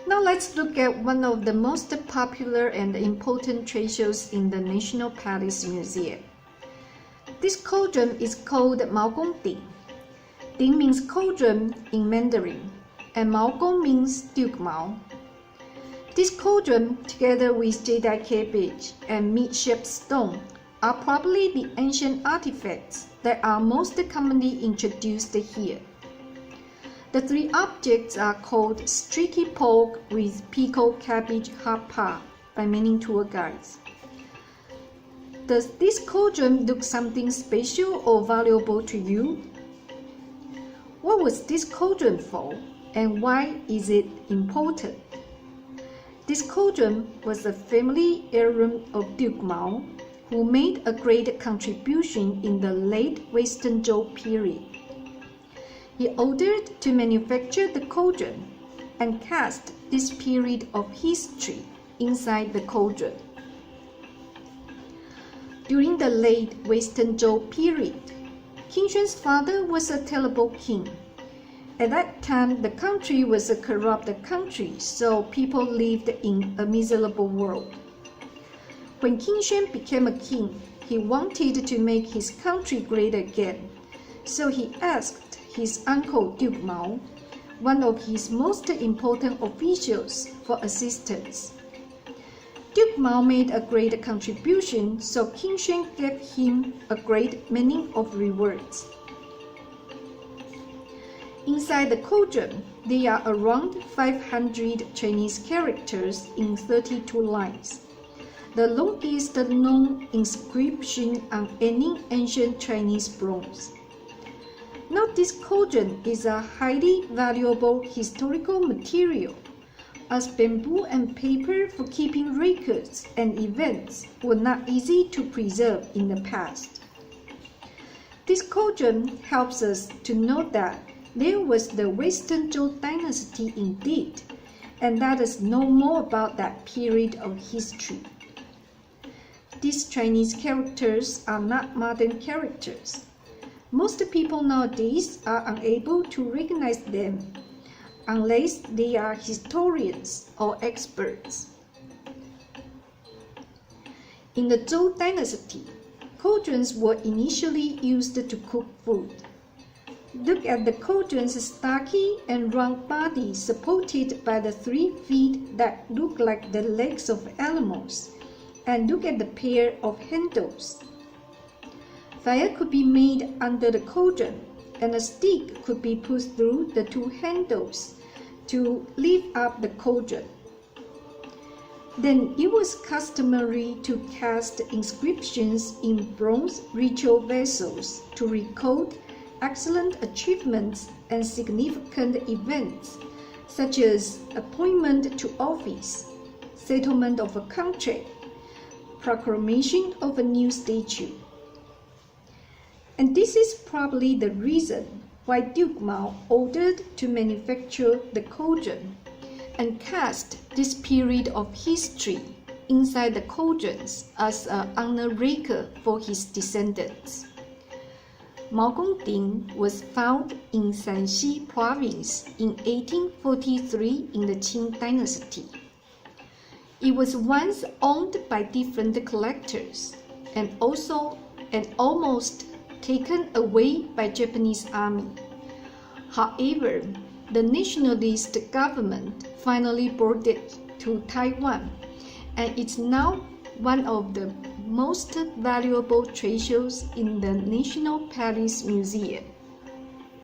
Now let's look at one of the most popular and important treasures in the National Palace Museum. This cauldron is called Mao Gong Ding. Ding means cauldron in Mandarin, and Mao Gong means Duke Mao. This cauldron, together with jadeite cabbage and meat-shaped stone, are probably the ancient artifacts that are most commonly introduced here. The three objects are called streaky pork with pickled cabbage hot pot by many tour guides. Does this cauldron look something special or valuable to you? What was this cauldron for, and why is it important? This cauldron was a family heirloom of Duke Mao, who made a great contribution in the late Western Zhou period. He ordered to manufacture the cauldron and cast this period of history inside the cauldron. During the late Western Zhou period, King Xuan's father was a terrible king. At that time, the country was a corrupt country, so people lived in a miserable world. When King Xuan became a king, he wanted to make his country great again, so he asked his uncle Duke Mao, one of his most important officials, for assistance. Duke Mao made a great contribution, so King Xuan gave him a great many of rewards. Inside the cauldron, there are around 500 Chinese characters in 32 lines, the longest known inscription on any ancient Chinese bronze. Now, this cauldron is a highly valuable historical material, as bamboo and paper for keeping records and events were not easy to preserve in the past. This cauldron helps us to know that there was the Western Zhou dynasty indeed, and let us know more about that period of history. These Chinese characters are not modern characters. Most people nowadays are unable to recognize them unless they are historians or experts. In the Zhou dynasty, cauldrons were initially used to cook food. Look at the cauldron's stocky and round body supported by the 3 feet that look like the legs of animals, and look at the pair of handles. Fire could be made under the cauldron, and a stick could be put through the 2 handles to lift up the cauldron. Then it was customary to cast inscriptions in bronze ritual vessels to record excellent achievements and significant events, such as appointment to office, settlement of a contract, proclamation of a new statute. And this is probably the reason why Duke Mao ordered to manufacture the cauldron and cast this period of history inside the cauldrons as an honor record for his descendants. Mao Gong Ding was found in Shanxi province in 1843 in the Qing dynasty. It was once owned by different collectors and almost taken away by Japanese army. However, the nationalist government finally brought it to Taiwan, and it's now one of the most valuable treasures in the National Palace Museum.